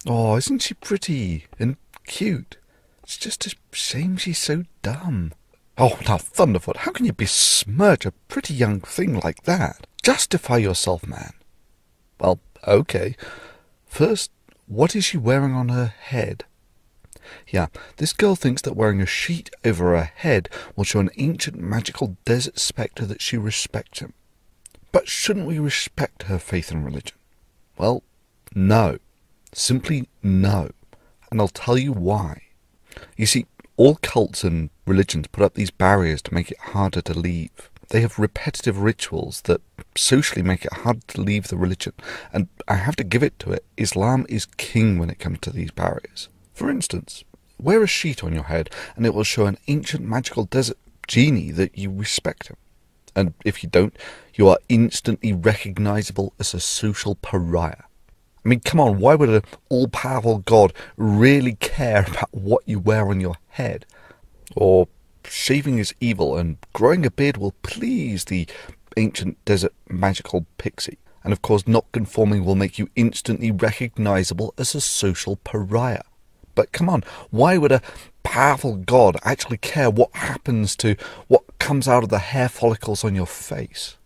Oh, isn't she pretty and cute? It's just a shame she's so dumb. Oh, now, Thunderfoot, how can you besmirch a pretty young thing like that? Justify yourself, man. Well, okay. First, what is she wearing on her head? Yeah, this girl thinks that wearing a sheet over her head will show an ancient magical desert spectre that she respects him. But shouldn't we respect her faith and religion? Well, no. Simply no. And I'll tell you why. You see, all cults and religions put up these barriers to make it harder to leave. They have repetitive rituals that socially make it hard to leave the religion. And I have to give it to it, Islam is king when it comes to these barriers. For instance, wear a sheet on your head and it will show an ancient magical desert genie that you respect him. And if you don't, you are instantly recognizable as a social pariah. I mean, come on, why would an all-powerful god really care about what you wear on your head? Or shaving is evil and growing a beard will please the ancient desert magical pixie. And of course, not conforming will make you instantly recognizable as a social pariah. But come on, why would a powerful god actually care what happens to what comes out of the hair follicles on your face?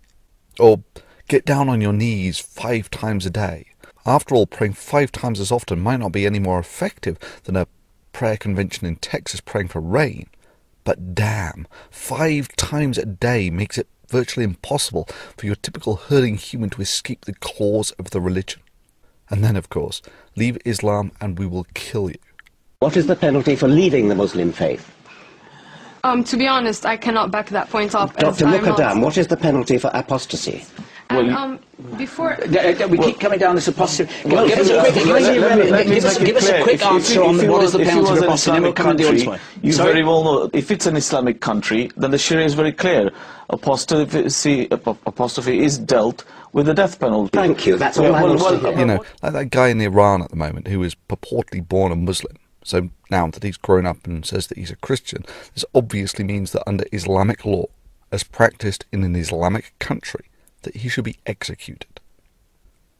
Or get down on your knees 5 times a day. After all, praying 5 times as often might not be any more effective than a prayer convention in Texas praying for rain. But damn, 5 times a day makes it virtually impossible for your typical herding human to escape the claws of the religion. And then, of course, leave Islam and we will kill you. What is the penalty for leaving the Muslim faith? To be honest, I cannot back that point up. Dr. Mukadam, what is the penalty for apostasy? And, before... We keep coming down this apostasy. Give us a quick answer on what is the penalty for apostasy, and we'll come on the audience. You very well know, if it's an Islamic country, then the Sharia is very clear. Apostasy is dealt with the death penalty. Thank you, that's all I want to hear. You know, like that guy in Iran at the moment who is purportedly born a Muslim. So now that he's grown up and says that he's a Christian, this obviously means that under Islamic law, as practiced in an Islamic country, that he should be executed.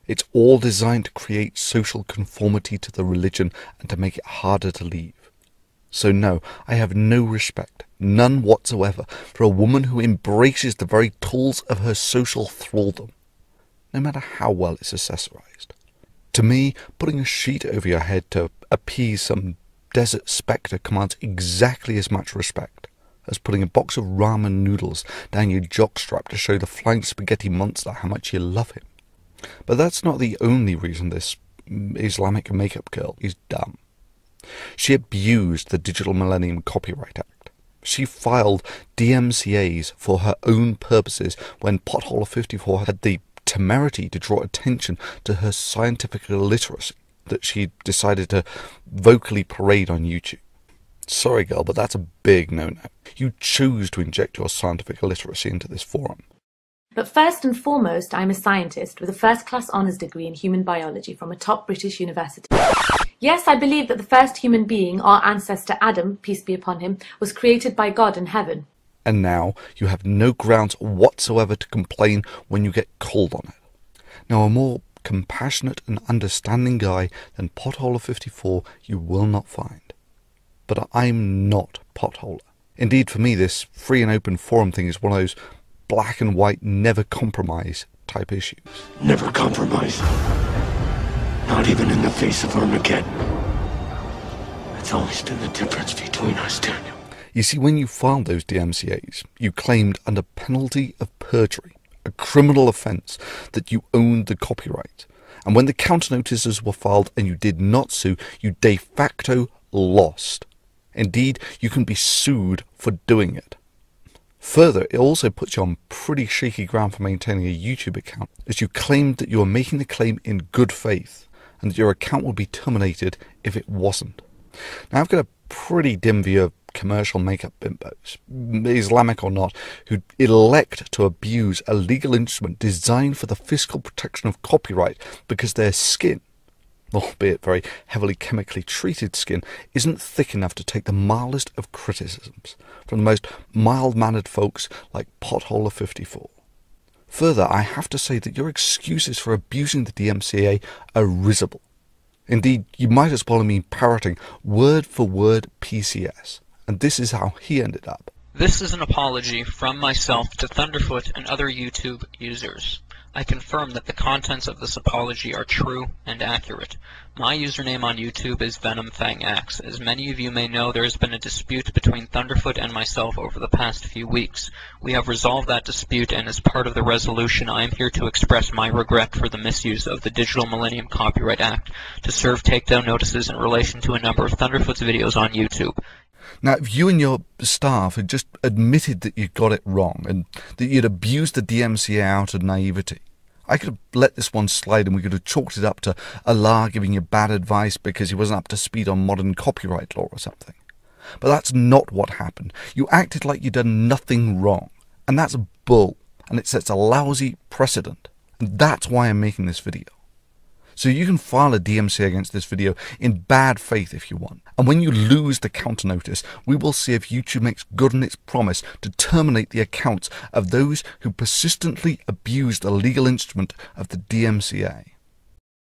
It's all designed to create social conformity to the religion and to make it harder to leave. So no, I have no respect, none whatsoever, for a woman who embraces the very tools of her social thraldom, no matter how well it's accessorized. To me, putting a sheet over your head to appease some desert spectre commands exactly as much respect as putting a box of ramen noodles down your jockstrap to show the flying spaghetti monster how much you love him. But that's not the only reason this Islamic makeup girl is dumb. She abused the Digital Millennium Copyright Act. She filed DMCAs for her own purposes when Pothole54 had the temerity to draw attention to her scientific illiteracy that she decided to vocally parade on YouTube. Sorry, girl, but that's a big no-no. You choose to inject your scientific illiteracy into this forum. But first and foremost, I'm a scientist with a first-class honours degree in human biology from a top British university. Yes, I believe that the first human being, our ancestor Adam, peace be upon him, was created by God in heaven. And now you have no grounds whatsoever to complain when you get called on it. Now, a more compassionate and understanding guy than Potholer54 you will not find. But I'm not Potholer. Indeed, for me, this free and open forum thing is one of those black and white, never compromise type issues. Never compromise. Not even in the face of Armageddon. That's always been the difference between us, Daniel. You see, when you filed those DMCAs, you claimed under penalty of perjury, a criminal offence, that you owned the copyright. And when the counter notices were filed and you did not sue, you de facto lost. Indeed, you can be sued for doing it. Further, it also puts you on pretty shaky ground for maintaining a YouTube account, as you claimed that you were making the claim in good faith, and that your account would be terminated if it wasn't. Now, I've got a pretty dim view of commercial makeup bimbos, Islamic or not, who elect to abuse a legal instrument designed for the physical protection of copyright because their skin, albeit very heavily chemically treated skin, isn't thick enough to take the mildest of criticisms from the most mild-mannered folks like Potholer54. Further, I have to say that your excuses for abusing the DMCA are risible. Indeed, you might as well have been parroting word for word PCS, and this is how he ended up. This is an apology from myself to Thunderfoot and other YouTube users. I confirm that the contents of this apology are true and accurate. My username on YouTube is VenomFangX. As many of you may know, there has been a dispute between Thunderfoot and myself over the past few weeks. We have resolved that dispute, and as part of the resolution, I am here to express my regret for the misuse of the Digital Millennium Copyright Act to serve takedown notices in relation to a number of Thunderfoot's videos on YouTube. Now, if you and your staff had just admitted that you got it wrong and that you'd abused the DMCA out of naivety, I could have let this one slide and we could have chalked it up to Allah giving you bad advice because he wasn't up to speed on modern copyright law or something. But that's not what happened. You acted like you'd done nothing wrong, and that's bull, and it sets a lousy precedent. And that's why I'm making this video. So you can file a DMCA against this video in bad faith if you want. And when you lose the counter notice, we will see if YouTube makes good on its promise to terminate the accounts of those who persistently abuse the legal instrument of the DMCA.